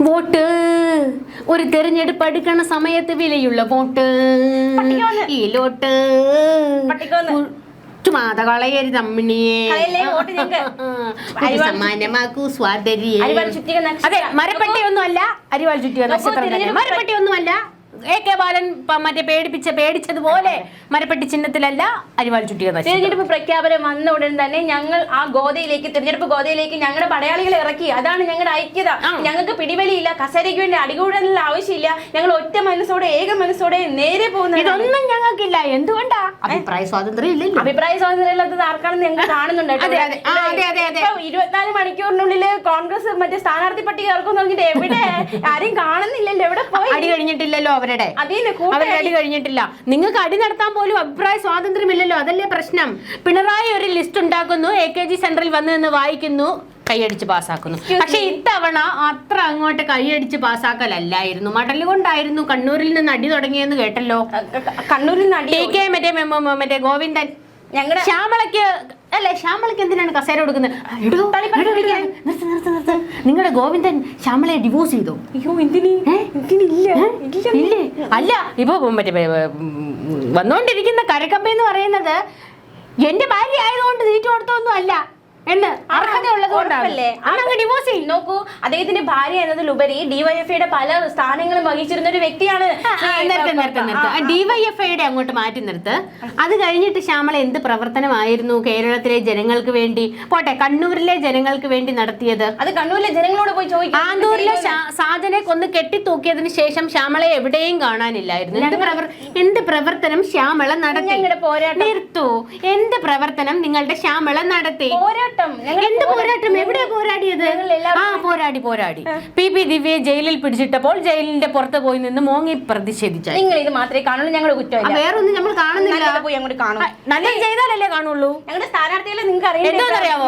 Vote ഒരു തെരഞ്ഞെടുപ്പ് എടുക്കണ സമയത്ത് വിലയുള്ള വോട്ട് ഈ ലോട്ട് ചുമാത കളയരുത് അമ്മിണിയെ സമ്മാനമാക്കൂ സ്വാതന്ത്ര്യം. അതെ, മരപ്പട്ടിയൊന്നും അല്ല, അരിവാൾ ചുറ്റിയ നക്ഷത്രം. മരപ്പട്ടിയൊന്നുമല്ല, AK ബാലൻ മറ്റേ പേടിച്ചതുപോലെ മരപ്പെട്ടി ചിഹ്നത്തിലല്ല, അരിവാൾ ചുറ്റിയ നക്ഷത്രം. തിരഞ്ഞെടുപ്പ് പ്രഖ്യാപനം വന്ന ഉടൻ തന്നെ ഞങ്ങൾ ആ തിരഞ്ഞെടുപ്പ് ഗോതയിലേക്ക് ഞങ്ങളുടെ പടയാളികളെ ഇറക്കി. അതാണ് ഞങ്ങളുടെ ഐക്യത. ഞങ്ങൾക്ക് പിടിവലിയില്ല, കസേരയ്ക്ക് വേണ്ടി അടികൂടാനുള്ള ആവശ്യമില്ല. ഞങ്ങൾ ഒറ്റ മനസ്സോടെ ഏക മനസ്സോടെ നേരെ പോകുന്നത്. ഇതൊന്നും ഞങ്ങൾക്കില്ല. എന്തുകൊണ്ടാ? അഭിപ്രായ സ്വാതന്ത്ര്യം ഇല്ലല്ലോ. അഭിപ്രായ സ്വാതന്ത്ര്യം ഇല്ലാത്തത് ആർക്കാണെന്ന് ഞങ്ങൾ കാണുന്നുണ്ട്. 24 മണിക്കൂറിനുള്ളിൽ കോൺഗ്രസ് മറ്റേ സ്ഥാനാർത്ഥി പട്ടിക ഇറക്കും പറഞ്ഞിട്ട് എവിടെ ആരും കാണുന്നില്ലല്ലോ. എവിടെ പോയി? അടി കഴിഞ്ഞിട്ടില്ലല്ലോ അവരുടെ അടി കഴിഞ്ഞിട്ടില്ല. നിങ്ങൾക്ക് അടി നടത്താൻ പോലും അഭിപ്രായ സ്വാതന്ത്ര്യമില്ലല്ലോ. അതല്ലേ പ്രശ്നം. പിണറായി ഒരു ലിസ്റ്റ് ഉണ്ടാക്കുന്നു, AKG സെന്ററിൽ വന്ന് നിന്ന് വായിക്കുന്നു, കൈയടിച്ച് പാസ്സാക്കുന്നു. പക്ഷെ ഇത്തവണ അത്ര അങ്ങോട്ട് കൈയടിച്ച് പാസ്സാക്കലല്ലായിരുന്നു, മടല് കൊണ്ടായിരുന്നു. കണ്ണൂരിൽ നിന്ന് അടി തുടങ്ങിയെന്ന് കേട്ടല്ലോ. കണ്ണൂരിൽ നിന്ന് മറ്റേ ഗോവിന്ദൻ ഞങ്ങളുടെ ശ്യാമളയ്ക്ക് എന്തിനാണ് കസേര കൊടുക്കുന്നത്? നിങ്ങളുടെ ഗോവിന്ദൻ ശ്യാമളയെ ഡിവോഴ്സ് ചെയ്തോ? ഇല്ലേ? അല്ല, ഇപ്പൊ മറ്റേ വന്നോണ്ടിരിക്കുന്ന കരക്കമ്പ എന്ന് പറയുന്നത് എന്റെ ഭാര്യ ആയതുകൊണ്ട് സീറ്റ് കൊടുത്തൊന്നും അല്ല എന്ന് അർഹതയുള്ളത് കൊണ്ടാണ് ഡിവോഴ്സ് ചെയ്യും. നോക്കൂ, അദ്ദേഹത്തിന്റെ ഭാര്യ എന്നതിലുപരി ഡിവൈഎഫ്ഐയുടെ പല സ്ഥാനങ്ങളും വഹിച്ചിരുന്ന ഒരു വ്യക്തിയാണ്. ഡിവൈഎഫ്ഐയുടെ അങ്ങോട്ട് മാറ്റി നിർത്ത്. അത് കഴിഞ്ഞിട്ട് ശ്യാമള എന്ത് പ്രവർത്തനമായിരുന്നു കേരളത്തിലെ ജനങ്ങൾക്ക് വേണ്ടി, പോട്ടെ കണ്ണൂരിലെ ജനങ്ങൾക്ക് വേണ്ടി നടത്തിയത്? അത് കണ്ണൂരിലെ ജനങ്ങളോട് പോയി ചോദിക്കും. ആന്തൂരിലെ സാജനെ കൊന്ന് കെട്ടിത്തൂക്കിയതിന് ശേഷം ശ്യാമളയെ എവിടെയും കാണാനില്ലായിരുന്നു. എന്ത് പ്രവർത്തനം ശ്യാമള നടത്തി? നിർത്തൂ. എന്ത് പ്രവർത്തനം നിങ്ങളുടെ ശ്യാമള നടത്തി? എന്ത് പോരാട്ടം? എവിടെയാ പോരാടിയത്? പോരാടി. PP ദിവ്യയെ ജയിലിൽ പിടിച്ചിട്ടപ്പോൾ ജയിലിന്റെ പുറത്ത് പോയി നിന്ന് മോങ്ങി പ്രതിഷേധിച്ചു. നിങ്ങൾ ഇത് മാത്രമേ കാണുള്ളൂ, ഞങ്ങളുടെ കുറ്റമില്ല. വേറൊന്നും നമ്മൾ കാണുന്നില്ല. നല്ലത് ചെയ്താലല്ലേ കാണുള്ളൂ. ഞങ്ങളുടെ സ്ഥാനാർത്ഥികളെ നിങ്ങൾക്ക് അറിയാമോ?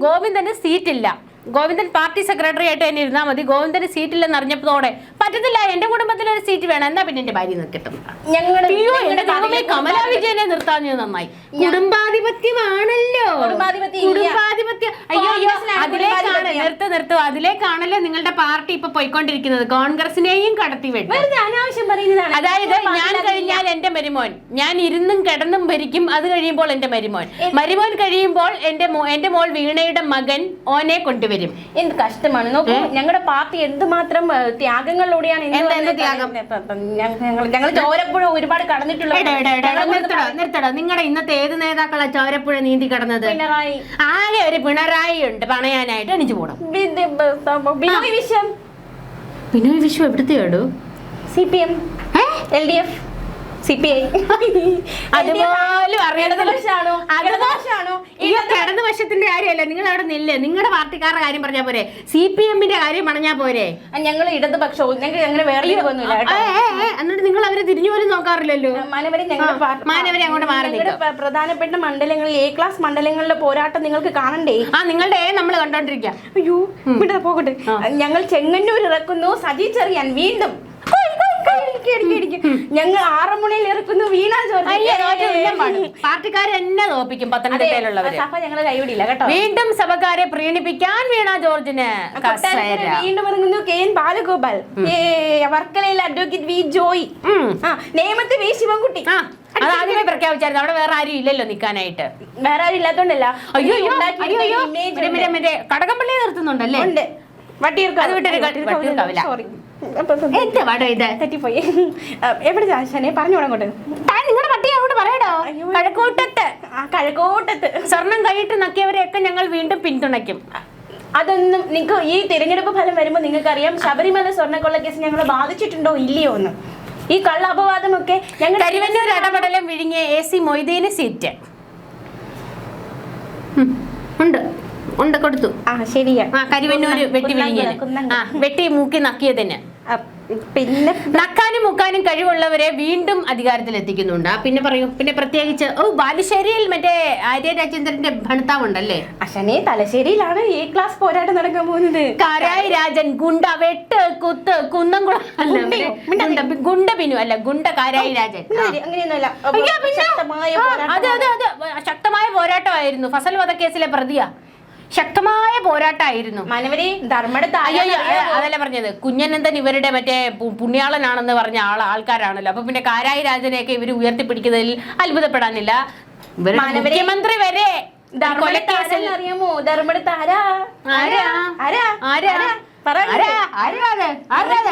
ഗോവിന്ദന് സീറ്റില്ല. ഗോവിന്ദൻ പാർട്ടി സെക്രട്ടറി ആയിട്ട് തന്നെ ഇരുന്നാൽ മതി. ഗോവിന്ദന് സീറ്റില്ലെന്ന് അറിഞ്ഞപ്പോടെ പറ്റത്തില്ല, എന്റെ കുടുംബത്തിൽ ഒരു സീറ്റ് വേണം, എന്നാ പിന്നെ എന്റെ ഭാര്യ കിട്ടും. കമലാ വിജയനെ നിർത്താഞ്ഞത് നന്നായി. കുടുംബാധിപത്യമാണല്ലോ. കുടുംബാധിപത്യം. അയ്യോ, അതിലേക്കാണല്ലോ നിങ്ങളുടെ പാർട്ടി ഇപ്പൊ പോയിക്കൊണ്ടിരിക്കുന്നത്. കോൺഗ്രസിനെയും കടത്തി വെട്ടും. അതായത് ഞാൻ കഴിഞ്ഞാൽ എന്റെ മരുമോൻ, ഞാൻ ഇരുന്നും കിടന്നും ഭരിക്കും. അത് കഴിയുമ്പോൾ എന്റെ മരുമോൻ കഴിയുമ്പോൾ എന്റെ മോൾ വീണയുടെ മകൻ ഓനെ കൊണ്ടുവരും. എന്ത് കഷ്ടമാണ്. നോക്കൂ, ഞങ്ങളുടെ പാർട്ടി എന്തുമാത്രം ത്യാഗങ്ങളിലൂടെയാണ്. ഞങ്ങൾ ചോരപ്പുഴ ഒരുപാട് കടന്നിട്ടുള്ളത്. നിർത്തട. നിങ്ങളുടെ ഇന്നത്തെ ഏത് നേതാക്കളാ ചോരപ്പുഴ നീന്തി കടന്നത്? ആകെ ഒരു പിണറായി ഉണ്ട് പണയാനായിട്ട് എണിച്ചു പോണം. Binoy Viswam എവിടുത്തെയാടോ? CPM, LDF, CPI. അതുപോലും അറിയണതാണോ? കിടന്ന വശത്തിന്റെ കാര്യമല്ല. നിങ്ങൾ അവിടെ നില്ലേ, നിങ്ങളുടെ പാർട്ടിക്കാരുടെ കാര്യം പറഞ്ഞാൽ പോരെ, CPM-ന്റെ കാര്യം പറഞ്ഞാൽ പോരെ. ഞങ്ങൾ ഇടതുപക്ഷവും ഞങ്ങൾ വേറെ എന്നിട്ട് നിങ്ങൾ അവരെ തിരിഞ്ഞു പോലും നോക്കാറില്ലല്ലോ. മാനവരെ അങ്ങോട്ട് മാറി. പ്രധാനപ്പെട്ട മണ്ഡലങ്ങളിൽ A ക്ലാസ് മണ്ഡലങ്ങളിലെ പോരാട്ടം നിങ്ങൾക്ക് കാണണ്ടേ? നിങ്ങളുടെ നമ്മൾ കണ്ടോണ്ടിരിക്കാം. അയ്യോ, ഇവിടെ പോകട്ടെ. ഞങ്ങൾ ചെങ്ങന്നൂർ ഇറക്കുന്നു, സജി ചെറിയാൻ വീണ്ടും. ഞങ്ങൾ ആറന്മുളയിൽ ഇറക്കുന്നു, വീണ ജോർജ്. പാർട്ടിക്കാരെ എന്നെ തോപ്പിക്കും പത്തനംതിട്ടയിലുള്ളവർ. സഭ ഞങ്ങളെ കൈവിടില്ല കേട്ടോ. വീണ്ടും സഭക്കാരെ പ്രീണിപ്പിക്കാൻ വീണ ജോർജിന്. വീണ്ടും ഇറങ്ങുന്നു KN ബാലഗോപാൽ, വർക്കലയിൽ അഡ്വക്കേറ്റ് V ജോയ്, നേമത്ത് V ശിവൻകുട്ടി. അതാദ്യമേ പ്രഖ്യാപിച്ചായിരുന്നു. അവിടെ വേറെ ആരും ഇല്ലല്ലോ നിൽക്കാനായിട്ട്. വേറെ ആരും ഇല്ലാത്തോണ്ടല്ല. കടകംപള്ളി നിർത്തുന്നുണ്ടല്ലേ? ഉണ്ട്. തെറ്റിപ്പോയി. എവിടെ ചാശനെ പറഞ്ഞു അങ്ങോട്ട്. നിങ്ങളുടെ പട്ടി അങ്ങോട്ട് പറയടോ. കഴക്കൂട്ടത്ത് സ്വർണം കൈയിട്ട് നക്കിയവരെയൊക്കെ ഞങ്ങൾ വീണ്ടും പിന്തുണയ്ക്കും. അതൊന്നും നിങ്ങൾക്ക് ഈ തിരഞ്ഞെടുപ്പ് ഫലം വരുമ്പോൾ നിങ്ങൾക്കറിയാം ശബരിമല സ്വർണ്ണക്കൊള്ള കേസ് ഞങ്ങളെ ബാധിച്ചിട്ടുണ്ടോ ഇല്ലയോ എന്ന്. ഈ കള്ള അപവാദമൊക്കെ ഞങ്ങൾ കരുവന്നൂർ ഇടപെടലും വിഴുങ്ങിയ AC മൊയ്തീന് സീറ്റ് ഉണ്ട് കൊടുത്തു. ശരിയാ. കരുവന്നൂര് വെട്ടി മൂക്കി നക്കിയതിന് പിന്നെ നക്കാനും മുക്കാനും കഴിവുള്ളവരെ വീണ്ടും അധികാരത്തിൽ എത്തിക്കുന്നുണ്ട്. പിന്നെ പറയൂ. പിന്നെ പ്രത്യേകിച്ച് ബാലുശ്ശേരിയിൽ മറ്റേ ആര്യ രാജേന്ദ്രന്റെ ഭർത്താവുണ്ടല്ലേ? അശനെ തലശ്ശേരിയിലാണ് A ക്ലാസ് പോരാട്ടം നടക്കാൻ പോകുന്നത്. കാരായി രാജൻ ഗുണ്ട വെട്ട് കുത്ത് കുന്നംകുളം ഗുണ്ട ബിനു അല്ല ഗുണ്ട കാരായി രാജൻ. അങ്ങനെയൊന്നുമല്ല. ശക്തമായ പോരാട്ടമായിരുന്നു. ഫസൽ വധക്കേസിലെ പ്രതിയാ. ശക്തമായ പോരാട്ടമായിരുന്നു. മനവരി ധർമ്മടത്ത് അതല്ല പറഞ്ഞത്, കുഞ്ഞനന്ദൻ ഇവരുടെ മറ്റേ പുണ്യാളനാണെന്ന് പറഞ്ഞ ആൾക്കാരാണല്ലോ. അപ്പൊ പിന്നെ കാരായി രാജനെയൊക്കെ ഇവര് ഉയർത്തിപ്പിടിക്കുന്നതിൽ അത്ഭുതപ്പെടാനില്ല. മുഖ്യമന്ത്രി വരെ അറിയാമോ? ധർമ്മടത്ത്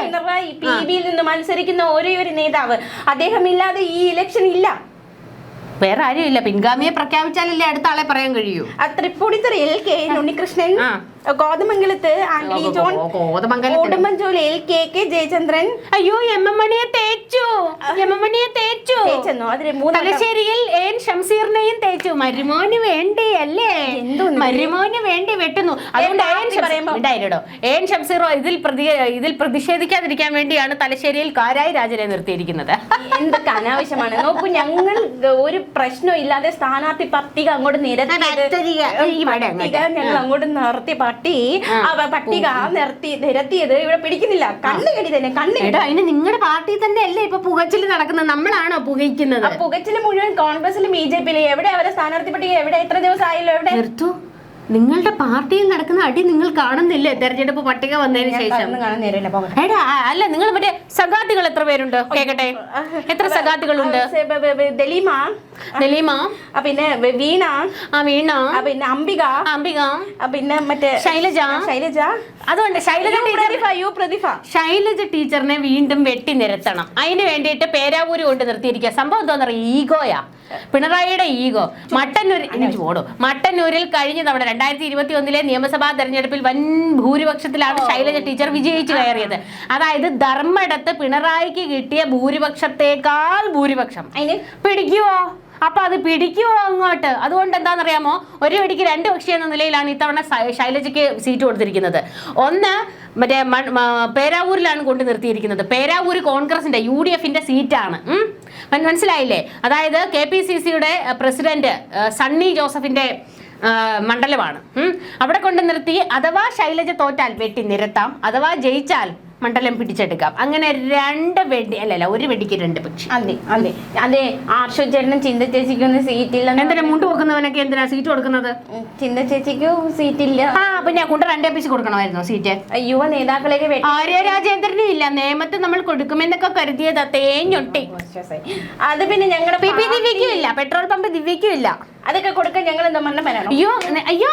പിണറായി PBയിൽ നിന്ന് മത്സരിക്കുന്ന ഒരേ ഒരു നേതാവ്, അദ്ദേഹം ഇല്ലാതെ ഈ ഇലക്ഷൻ ഇല്ല. വേറെ ആരും ഇല്ല. പിൻഗാമിയെ പ്രഖ്യാപിച്ചാലല്ലേ അടുത്ത ആളെ പറയാൻ കഴിയൂ. തൃപ്പൂണിത്തുറയിൽ K ഉണ്ണികൃഷ്ണൻ, കോതമംഗലത്ത് ആന്റണി ജോൺ, ഉടുമ്പൻചോലയിൽ KK ജയചന്ദ്രൻ. അയ്യോ, എം എം മണിയെ തേച്ചു. തലശ്ശേരിയിൽ എൻ ഷംസീറിനെയും തേച്ചു. മരുമോന് വേണ്ടി അല്ലേ, മരുമോന് വേണ്ടി വെട്ടുന്നു. അതുകൊണ്ട് എൻ ഷംസീറോ ഇതിൽ പ്രതിഷേധിക്കാതിരിക്കാൻ വേണ്ടിയാണ് തലശ്ശേരിയിൽ കാരായി രാജനെ നിർത്തിയിരിക്കുന്നത്. എന്തൊക്കെ അനാവശ്യമാണ്. നോക്കൂ, ഞങ്ങൾ ഒരു പ്രശ്നം ഇല്ലാതെ സ്ഥാനാർത്ഥി പട്ടിക അങ്ങോട്ട് ഞങ്ങൾ അങ്ങോട്ട് നിർത്തി പട്ടിക നിരത്തിയത് ഇവിടെ പിടിക്കുന്നില്ല. കണ്ണുകടി തന്നെ അതിന് നിങ്ങളുടെ പാർട്ടി തന്നെ അല്ലേ ഇപ്പൊ പുകച്ചിൽ നടക്കുന്നത്? നമ്മളാണോ പുകയ്ക്കുന്നത്? പുകച്ചില് മുഴുവൻ കോൺഗ്രസിലും BJP എവിടെ അവരെ സ്ഥാനാർത്ഥി പട്ടിക എവിടെ? എത്ര ദിവസം ആയല്ലോ? എവിടെ? നിർത്തു. നിങ്ങളുടെ പാർട്ടിയിൽ നടക്കുന്ന അടി നിങ്ങൾ കാണുന്നില്ലേ തെരഞ്ഞെടുപ്പ് പട്ടിക വന്നതിന് ശേഷം? അല്ല, നിങ്ങൾ മറ്റേ സഖാത്തികൾ എത്ര പേരുണ്ട് കേക്കട്ടെ? എത്ര സഖാത്തികളുണ്ട്? ദലീമ, പിന്നെ വീണ, പിന്നെ അംബിക, പിന്നെ മറ്റേ ശൈലജ. അതുകൊണ്ട് ശൈലജ ടീച്ചറിനെ വീണ്ടും വെട്ടി നിരത്തണം. അതിന് വേണ്ടിയിട്ട് പേരാവൂര് കൊണ്ട് നിർത്തിയിരിക്കുക. സംഭവം എന്താ പറയുക? ഈഗോയാ, പിണറായിയുടെ ഈഗോ. മട്ടന്നൂരിൽ കഴിഞ്ഞ തവണ 2021 നിയമസഭാ തെരഞ്ഞെടുപ്പിൽ വൻ ഭൂരിപക്ഷത്തിലാണ് ശൈലജ ടീച്ചർ വിജയിച്ചു കയറിയത്. അതായത് ധർമ്മടത്ത് പിണറായിക്ക് കിട്ടിയ ഭൂരിപക്ഷത്തെക്കാൾ ഭൂരിപക്ഷം പിടിക്കുവോ? അപ്പൊ അത് പിടിക്കുവോ അങ്ങോട്ട്? അതുകൊണ്ട് എന്താണെന്നറിയാമോ, ഒരു വെടിക്ക് രണ്ട് പക്ഷി എന്ന നിലയിലാണ് ഇത്തവണ ശൈലജയ്ക്ക് സീറ്റ് കൊടുത്തിരിക്കുന്നത്. ഒന്ന് മറ്റേ പേരാവൂരിലാണ് കൊണ്ട് നിർത്തിയിരിക്കുന്നത്. പേരാവൂർ കോൺഗ്രസിന്റെ UDFന്റെ സീറ്റാണ്. മനസ്സിലായില്ലേ? അതായത് KPCCയുടെ പ്രസിഡന്റ് സണ്ണി ജോസഫിന്റെ മണ്ഡലമാണ്. അവിടെ കൊണ്ട് നിർത്തി അഥവാ ശൈലജ തോറ്റാൽ വെട്ടി നിരത്താം, അഥവാ ജയിച്ചാൽ മണ്ഡലം പിടിച്ചെടുക്കാം. അങ്ങനെ ഒരു വെടിക്ക് രണ്ട് പക്ഷി. അതെ, ആർഷോ ചേട്ടനും ചിന്ത ചേച്ചിക്കൊന്നും സീറ്റില്ല. എന്തിനാ മുണ്ട് കൊടുക്കുന്നവനൊക്കെ എന്തിനാ സീറ്റ് കൊടുക്കുന്നത്? ചിന്ത ചേച്ചിക്ക് സീറ്റില്ല. പിന്നെ കൊണ്ട് രണ്ടേപ്പിച്ച് കൊടുക്കണമായിരുന്നോ സീറ്റ്? യുവ നേതാക്കളെയൊക്കെ ആര്യ രാജേന്ദ്രനും ഇല്ല. നിയമത്തെ നമ്മൾ കൊടുക്കുമെന്നൊക്കെ കരുതിയത് തേഞ്ഞൊട്ടി. അത് പിന്നെ ഞങ്ങളുടെ PP ദിവ്യക്കും ഇല്ല, പെട്രോൾ പമ്പ് ദിവ്യക്കും ഇല്ല. അതൊക്കെ കൊടുക്കാൻ ഞങ്ങൾ എന്താ മണ്ണം വരാനോ? അയ്യോ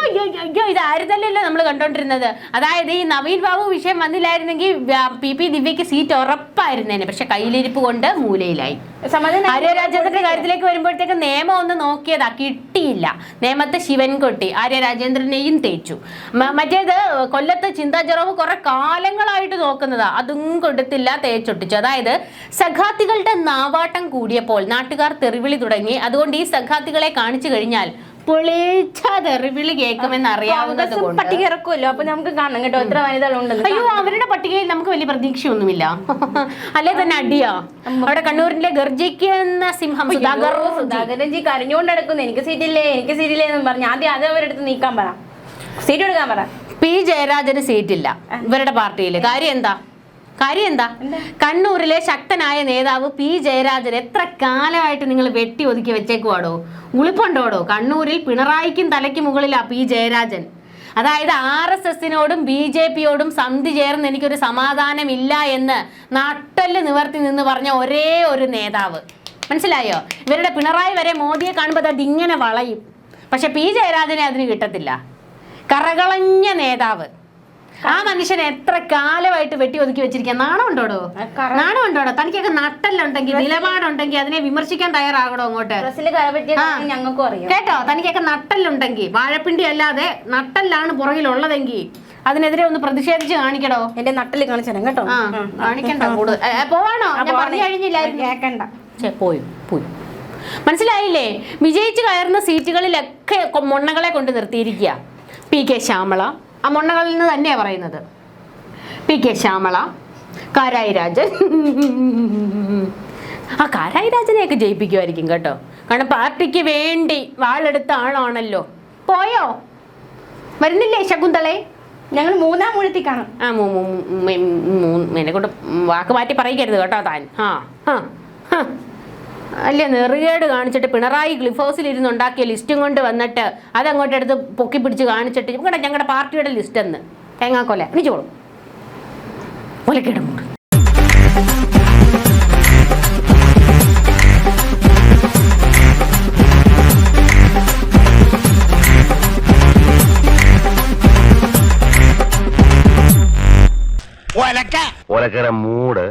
ഇത് ആരുതല്ലല്ലോ നമ്മൾ കണ്ടോണ്ടിരുന്നത്. അതായത് ഈ നവീൻ ബാബു വിഷയം വന്നില്ലായിരുന്നെങ്കിൽ PP ദിവ്യക്ക് സീറ്റ് ഉറപ്പായിരുന്നേനെ. പക്ഷെ കയ്യിലിരിപ്പ് കൊണ്ട് മൂലയിലായി. ആര്യ രാജേന്ദ്രന്റെ കാര്യത്തിലേക്ക് വരുമ്പോഴത്തേക്ക് നിയമം ഒന്ന് നോക്കിയതാ, കിട്ടിയില്ല. നിയമത്തെ ശിവൻകുട്ടി ആര്യ രാജേന്ദ്രനെയും തേച്ചു. മറ്റേത് കൊല്ലത്ത് ചിന്താ ജെറോം കുറെ കാലങ്ങളായിട്ട് നോക്കുന്നതാ, അതും കൊടുത്തില്ല, തേച്ചൊട്ടിച്ചു. അതായത് സഖാത്തികളുടെ നാവാട്ടം കൂടിയപ്പോൾ നാട്ടുകാർ തെറിവിളി തുടങ്ങി. അതുകൊണ്ട് ഈ സഖാത്തികളെ കാണിച്ചു കഴിഞ്ഞാൽ പൊളിച്ച തെറിവിളി കേൾക്കുമെന്ന് അറിയാവുന്നത് കൊണ്ട് പട്ടിക ഇറക്കുമല്ലോ, അപ്പൊ നമുക്ക് കാണാം കേട്ടോ എത്ര വനിതകളുണ്ടെന്ന്. അയ്യോ, അവരുടെ പട്ടികയിൽ നമുക്ക് വലിയ പ്രതീക്ഷയൊന്നുമില്ല. അല്ലേ തന്നെ അടിയാ. അവിടെ കണ്ണൂരിലെ ഗർജിക്കുന്ന സിംഹം സുധാകരൻജി കരഞ്ഞുകൊണ്ട് നടക്കുന്നു, എനിക്ക് സീറ്റില്ലേ എന്ന് പറഞ്ഞു. ആദ്യം അത് അവരെടുത്ത് നീക്കാൻ പറ, സീറ്റ് എടുക്കാൻ പറ. P ജയരാജന് സീറ്റില്ല ഇവരുടെ പാർട്ടിയിൽ. കാര്യം എന്താ? കണ്ണൂരിലെ ശക്തനായ നേതാവ് P ജയരാജൻ എത്ര കാലമായിട്ട് നിങ്ങൾ വെട്ടി ഒതുക്കി വെച്ചേക്കുവാടോ? ഉളിപ്പുണ്ടോടോ? കണ്ണൂരിൽ പിണറായിക്കും തലയ്ക്ക് മുകളിലാ P ജയരാജൻ. അതായത് RSSനോടും BJPയോടും സന്ധി ചേർന്ന് എനിക്കൊരു സമാധാനമില്ല എന്ന് നട്ടെല്ല് നിവർത്തി നിന്ന് പറഞ്ഞ ഒരേ ഒരു നേതാവ്. മനസ്സിലായോ? ഇവരുടെ പിണറായി വരെ മോദിയെ കാണുമ്പോൾ അതിങ്ങനെ വളയും. പക്ഷെ P ജയരാജനെ അതിന് കിട്ടത്തില്ല. കറകളഞ്ഞ നേതാവ്. ആ മനുഷ്യനെ എത്ര കാലമായിട്ട് വെട്ടി ഒതുക്കി വെച്ചിരിക്കുക. നാണം ഉണ്ടോടോ? തനിക്കൊക്കെ നട്ടല്ലുണ്ടെങ്കിൽ, നിലപാടുണ്ടെങ്കിൽ അതിനെ വിമർശിക്കാൻ തയ്യാറാകണോ അങ്ങോട്ട്? കേട്ടോ, തനിക്കൊക്കെ നട്ടല്ലുണ്ടെങ്കിൽ, വാഴപ്പിണ്ടി അല്ലാതെ നട്ടല്ലാണ് പുറകിലുള്ളതെങ്കിൽ അതിനെതിരെ ഒന്ന് പ്രതിഷേധിച്ച് കാണിക്കടോ. എന്റെ നട്ടല് കാണിച്ചു കേട്ടോ. കാണിക്കണ്ട കൂടുതൽ. പോവാണോ? ഞാൻ പറഞ്ഞു കഴിഞ്ഞില്ലായിരുന്നു. കേക്കണ്ട. പോയി. മനസ്സിലായില്ലേ? വിജയിച്ചു കയറുന്ന സീറ്റുകളിലൊക്കെ മൊണ്ണകളെ കൊണ്ട് നിർത്തിയിരിക്കുക. PK ശ്യാമള, ആ മൊണ്ണകളിൽ നിന്ന് തന്നെയാണ് പറയുന്നത്. PK ശ്യാമള, കാരായി രാജൻ. ആ കാരായി രാജനെയൊക്കെ ജയിപ്പിക്കുമായിരിക്കും കേട്ടോ. കാരണം പാർട്ടിക്ക് വേണ്ടി വാളെടുത്ത ആളാണല്ലോ. പോയോ? വരുന്നില്ലേ ശകുന്തളെ? ഞങ്ങൾ മൂന്നാം മുഴത്തി കാണും. എന്നെ കൊണ്ട് വാക്ക് മാറ്റി പറയിക്കരുത് കേട്ടോ താൻ. അല്ലേ നെറുകേട് കാണിച്ചിട്ട് പിണറായി ക്ലിഫ് ഹൗസിൽ ഇരുന്ന് ഉണ്ടാക്കിയ ലിസ്റ്റും കൊണ്ട് വന്നിട്ട് അതങ്ങോട്ട് എടുത്ത് പൊക്കി പിടിച്ച് കാണിച്ചിട്ട് ഇവിടെ ഞങ്ങളുടെ പാർട്ടിയുടെ ലിസ്റ്റ് എന്ന് തേങ്ങാക്കൊല എണിച്ചോളും ഒലക്കിടും. ഒലക്കര മൂട്